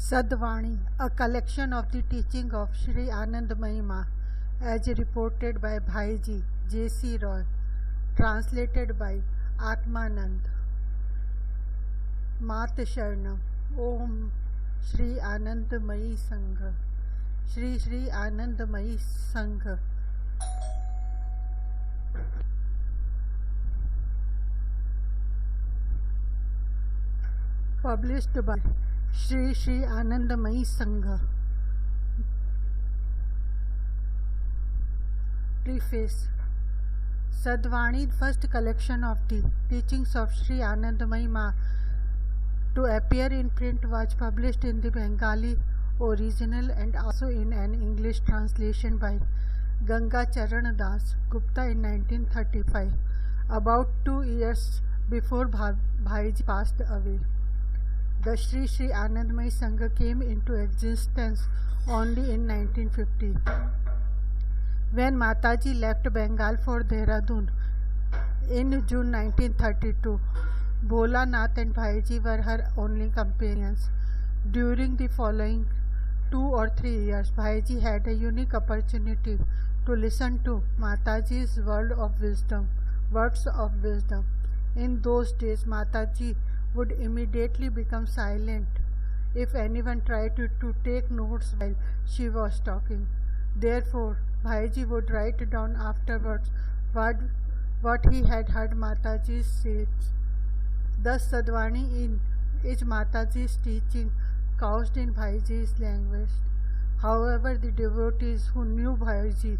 SadVani, a collection of the teaching of Sri Anandmayi Ma, as reported by Bhaiji J.C. Roy, translated by Atmanand. Mat Sharanam. Om Sri Anandmayi Sangha. Sri Anandmayi Sangha. Published by Sri Anandmayi Sangha. Preface. SadVani, first collection of the teachings of Sri Anandmayi Ma to appear in print, was published in the Bengali original and also in an English translation by Ganga Charan Das Gupta in 1935, about 2 years before Bhaiji passed away. The Sri Anandmayi Sangha came into existence only in 1950. When Mataji left Bengal for Dehradun in June 1932, Bhola Nath and Bhaiji were her only companions. During the following 2 or 3 years, Bhaiji had a unique opportunity to listen to Mataji's words of wisdom. In those days, Mataji would immediately become silent if anyone tried to take notes while she was talking. Therefore, Bhaiji would write down afterwards what he had heard Mataji say. Thus, SadVani is Mataji's teaching couched in Bhaiji's language. However, the devotees who knew Bhaiji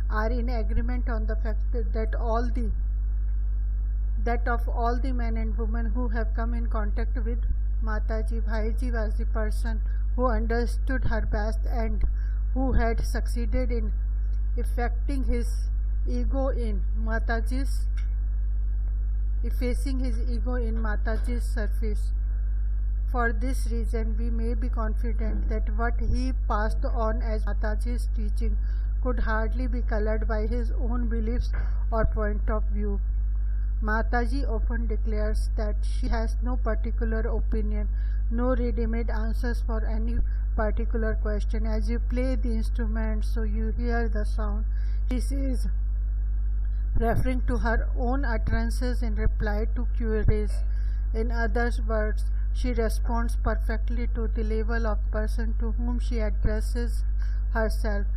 are in agreement on the fact that of all the men and women who have come in contact with Mataji, Bhaiji was the person who understood her best and who had succeeded in effacing his ego in Mataji's surface. For this reason, we may be confident that what he passed on as Mataji's teaching could hardly be colored by his own beliefs or point of view. Mataji often declares that she has no particular opinion, no ready-made answers for any particular question. As you play the instrument, so you hear the sound, she says, referring to her own utterances in reply to queries. In other words, she responds perfectly to the level of person to whom she addresses herself,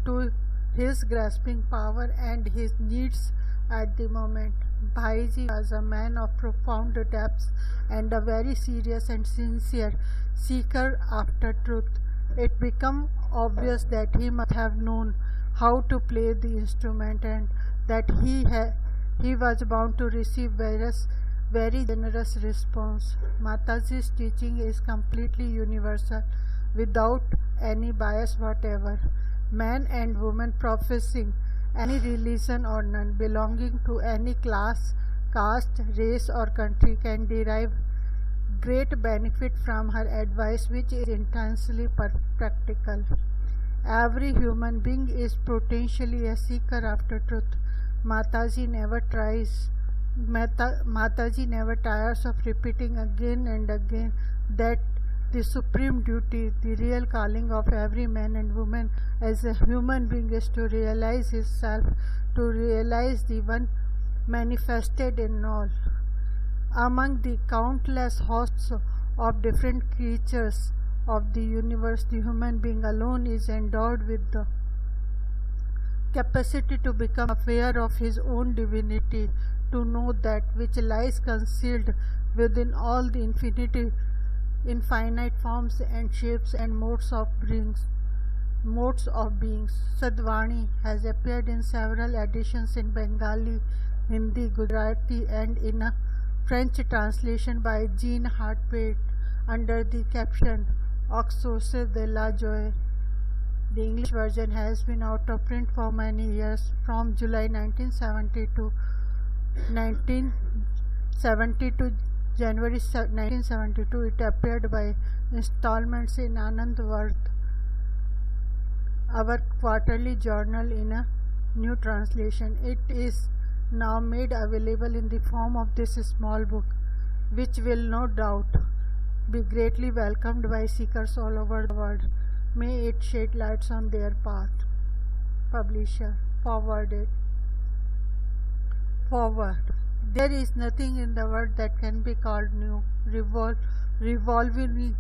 to his grasping power and his needs at the moment. Bhaiji was a man of profound depths and a very serious and sincere seeker after truth. It became obvious that he must have known how to play the instrument and that he was bound to receive very generous response. Mataji's teaching is completely universal, without any bias whatever. Man and woman professing any religion or none, belonging to any class, caste, race or country can derive great benefit from her advice, which is intensely practical. Every human being is potentially a seeker after truth. Mataji never tires of repeating again and again that the supreme duty, the real calling of every man and woman as a human being is to realize his self, to realize the one manifested in all. Among the countless hosts of different creatures of the universe, the human being alone is endowed with the capacity to become aware of his own divinity, to know that which lies concealed within all the infinite forms and shapes and modes of beings. SadVani has appeared in several editions in Bengali, Hindi, Gujarati and in a French translation by Jean Hartpate under the caption Aux sources de la joie. The English version has been out of print for many years. From July 1970 to January 1972, it appeared by installments in Anandvarth, our quarterly journal, in a new translation. It is now made available in the form of this small book, which will no doubt be greatly welcomed by seekers all over the world. May it shed lights on their path. Publisher. Forwarded. Forward. There is nothing in the world that can be called new, revolving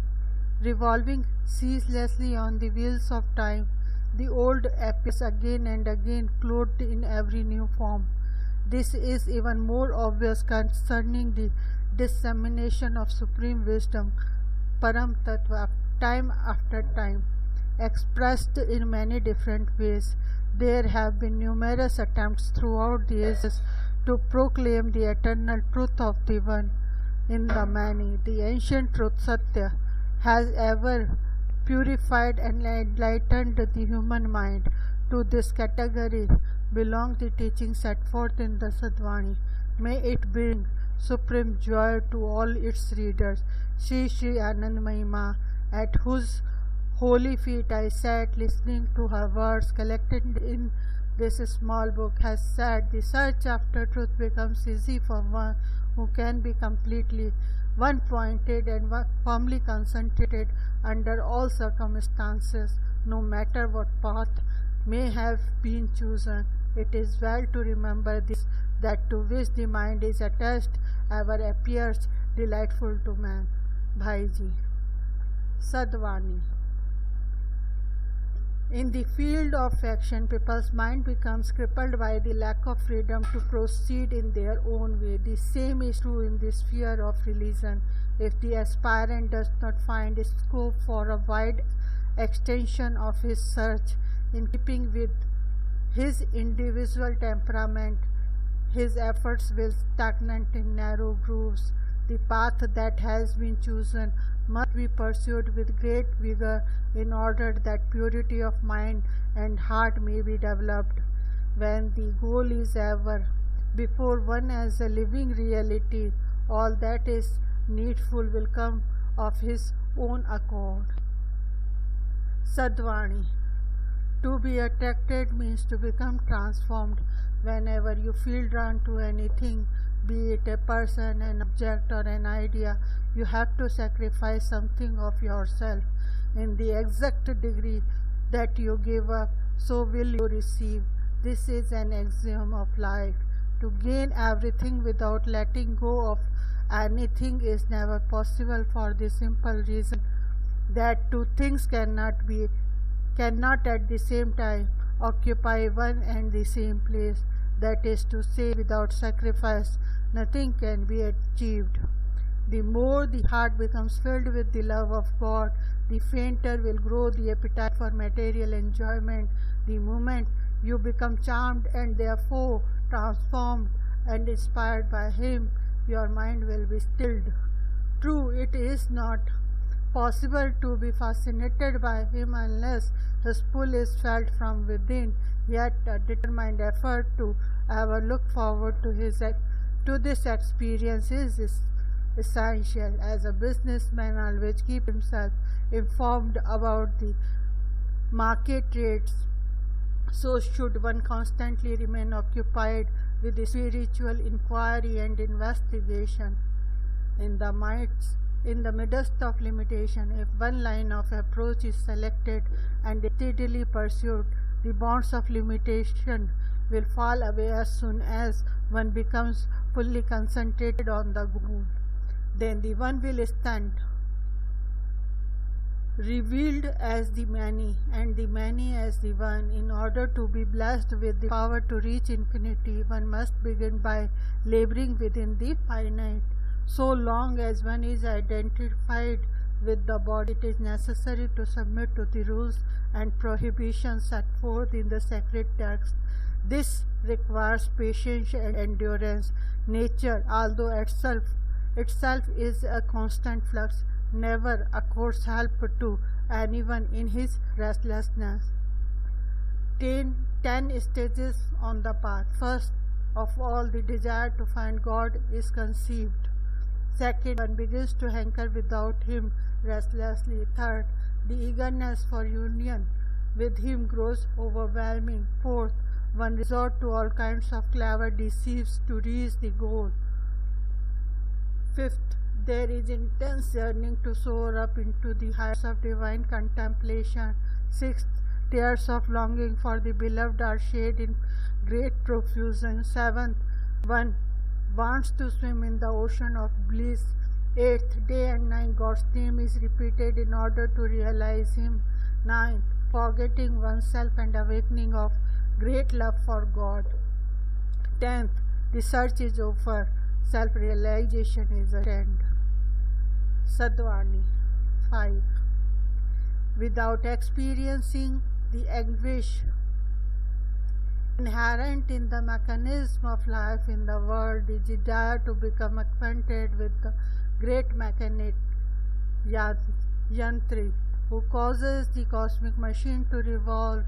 ceaselessly on the wheels of time. The old appears again and again, clothed in every new form. This is even more obvious concerning the dissemination of supreme wisdom, Param Tattva, time after time, expressed in many different ways. There have been numerous attempts throughout the ages to proclaim the eternal truth of the One in the many. The ancient truth Satya has ever purified and enlightened the human mind. To this category belong the teachings set forth in the SadVani. May it bring supreme joy to all its readers. Shri Anandmayi Ma, at whose holy feet I sat listening to her words collected in this small book, has said, the search after truth becomes easy for one who can be completely one-pointed and firmly concentrated under all circumstances, no matter what path may have been chosen. It is well to remember this, that to which the mind is attached ever appears delightful to man. Bhaiji. SadVani. In the field of action, people's mind becomes crippled by the lack of freedom to proceed in their own way. The same is true in the sphere of religion. If the aspirant does not find scope for a wide extension of his search in keeping with his individual temperament, his efforts will stagnate in narrow grooves. The path that has been chosen must be pursued with great vigor in order that purity of mind and heart may be developed. When the goal is ever before one as a living reality, all that is needful will come of his own accord. SadVani. To be attracted means to become transformed. Whenever you feel drawn to anything, be it a person, an object, or an idea, you have to sacrifice something of yourself. In the exact degree that you give up, so will you receive. This is an axiom of life. To gain everything without letting go of anything is never possible, for the simple reason that two things cannot at the same time occupy one and the same place. That is to say, without sacrifice, nothing can be achieved. The more the heart becomes filled with the love of God, the fainter will grow the appetite for material enjoyment. The moment you become charmed and therefore transformed and inspired by Him, your mind will be stilled. True, it is not possible to be fascinated by Him unless His pull is felt from within, yet a determined effort to ever look forward to this experience is essential. As a businessman always keeps himself informed about the market rates, so should one constantly remain occupied with the spiritual inquiry and investigation. In the midst of limitation, if one line of approach is selected and steadily pursued, the bonds of limitation will fall away as soon as one becomes fully concentrated on the goal. Then the one will stand revealed as the many, and the many as the one. In order to be blessed with the power to reach infinity, one must begin by laboring within the finite. So long as one is identified with the body, it is necessary to submit to the rules and prohibitions set forth in the sacred text. This requires patience and endurance. Nature, although itself is a constant flux, never accords help to anyone in his restlessness. 10 stages on the path. First of all, the desire to find God is conceived. Second, one begins to hanker without Him restlessly. Third, the eagerness for union with Him grows overwhelming. Fourth, one resorts to all kinds of clever deceits to reach the goal. Fifth, There is intense yearning to soar up into the heights of divine contemplation. 6th, tears of longing for the beloved are shed in great profusion. 7th, one wants to swim in the ocean of bliss. 8th, day and night God's name is repeated in order to realize Him. 9th, forgetting oneself and awakening of great love for God. 10th, the search is over, self-realization is attained. SadVani 5. Without experiencing the anguish inherent in the mechanism of life in the world, the desire to become acquainted with the great mechanic Yantri, who causes the cosmic machine to revolve,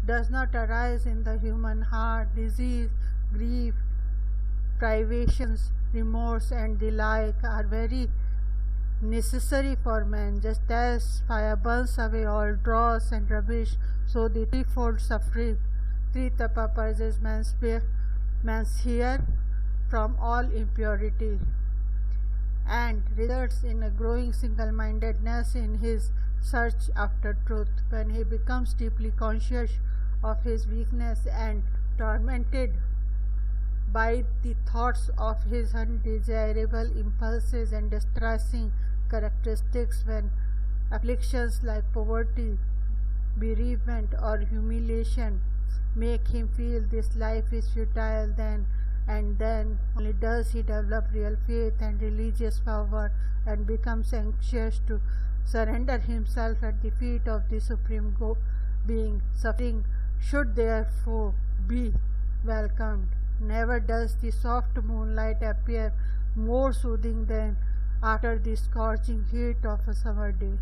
does not arise in the human heart. Disease, grief, privations, remorse, and the like are very necessary for man. Just as fire burns away all dross and rubbish, so the threefold suffering, three tapa purges man's hair from all impurity, and results in a growing single-mindedness in his search after truth. When he becomes deeply conscious of his weakness and tormented by the thoughts of his undesirable impulses and distressing characteristics, when afflictions like poverty, bereavement, or humiliation make him feel this life is futile, then only does he develop real faith and religious power and becomes anxious to surrender himself at the feet of the Supreme Being. Suffering should therefore be welcomed. Never does the soft moonlight appear more soothing than after the scorching heat of a summer day.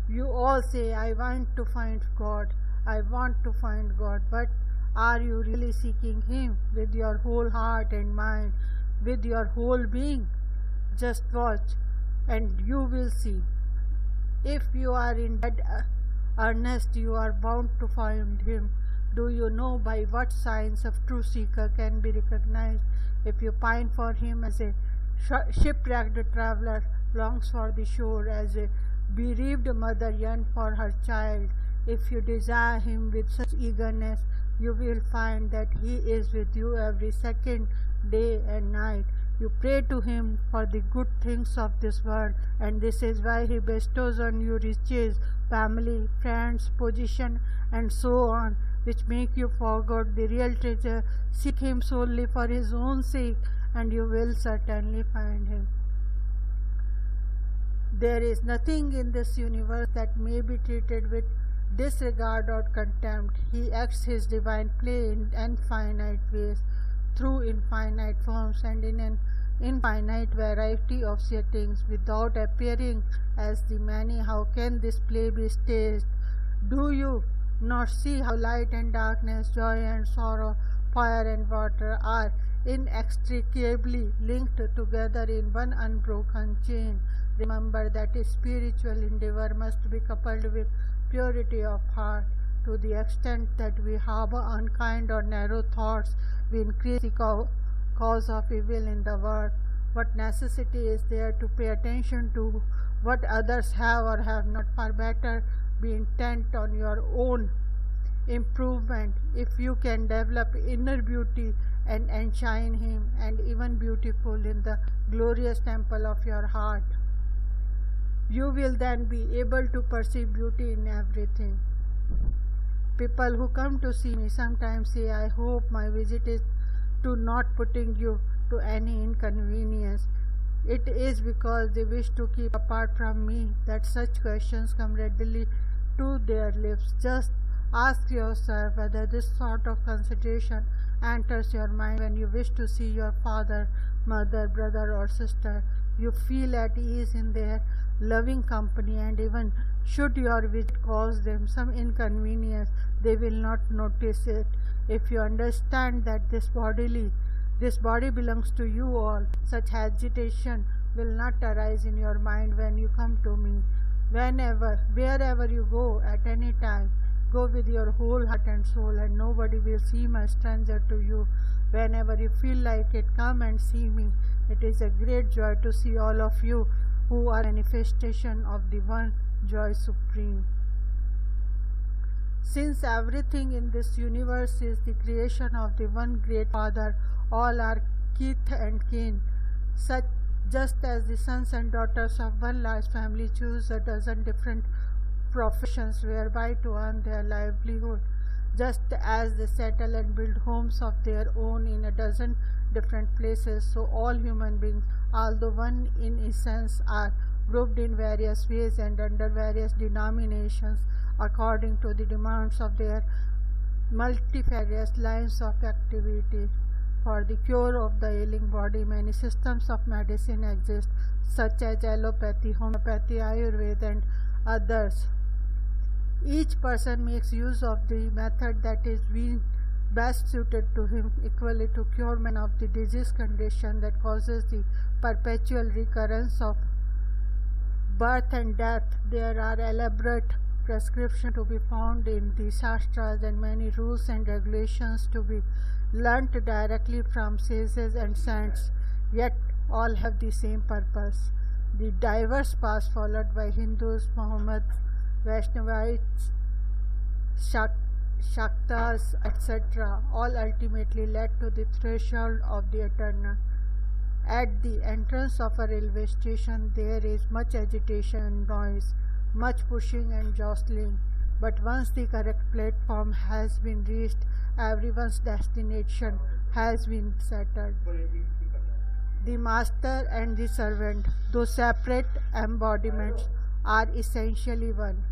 You all say, I want to find God, I want to find God, but are you really seeking Him with your whole heart and mind, with your whole being? Just watch and you will see. If you are in dead earnest, you are bound to find Him. Do you know by what signs a true seeker can be recognized? If you pine for Him as a shipwrecked traveler longs for the shore, as a bereaved mother yearns for her child, if you desire Him with such eagerness, you will find that He is with you every second, day and night. You pray to Him for the good things of this world, and this is why He bestows on you riches, family, friends, position, and so on, which make you forget the real treasure. Seek Him solely for His own sake, and you will certainly find Him. There is nothing in this universe that may be treated with disregard or contempt. He acts His divine play in infinite ways, through infinite forms and in an infinite variety of settings, without appearing as the many. How can this play be staged? Do you not see how light and darkness, joy and sorrow, fire and water are inextricably linked together in one unbroken chain? Remember that spiritual endeavor must be coupled with purity of heart. To the extent that we harbor unkind or narrow thoughts, we increase the cause of evil in the world. What necessity is there to pay attention to what others have or have not? Far better be intent on your own improvement. If you can develop inner beauty and enshrine Him and even beautiful in the glorious temple of your heart, you will then be able to perceive beauty in everything. People who come to see me sometimes say, I hope my visit is to not putting you to any inconvenience. It is because they wish to keep apart from me that such questions come readily to their lips. Just ask yourself whether this sort of consideration enters your mind when you wish to see your father, mother, brother or sister. You feel at ease in their loving company, and even should your visit cause them some inconvenience, they will not notice it. If you understand that this body belongs to you all, such hesitation will not arise in your mind when you come to me. Wherever you go at any time, Go with your whole heart and soul, and nobody will seem a stranger to you. Whenever you feel like it, come and see me. It is a great joy to see all of you who are manifestation of the one joy supreme. Since everything in this universe is the creation of the one great Father, all are kith and kin. Such just as the sons and daughters of one large family choose a dozen different professions whereby to earn their livelihood, just as they settle and build homes of their own in a dozen different places, so all human beings, although one in essence, are grouped in various ways and under various denominations according to the demands of their multifarious lines of activity. For the cure of the ailing body, many systems of medicine exist, such as allopathy, homeopathy, Ayurveda, and others. Each person makes use of the method that is best suited to him, equally to cure many of the disease condition that causes the perpetual recurrence of birth and death. There are elaborate prescriptions to be found in the Shastras and many rules and regulations to be learnt directly from sages and saints, yet all have the same purpose. The diverse paths followed by Hindus, Mohammeds, Vaishnavites, Shaktas, etc., all ultimately led to the threshold of the eternal. At the entrance of a railway station, there is much agitation and noise, much pushing and jostling, but once the correct platform has been reached, everyone's destination has been settled. The master and the servant, though separate embodiments, are essentially one.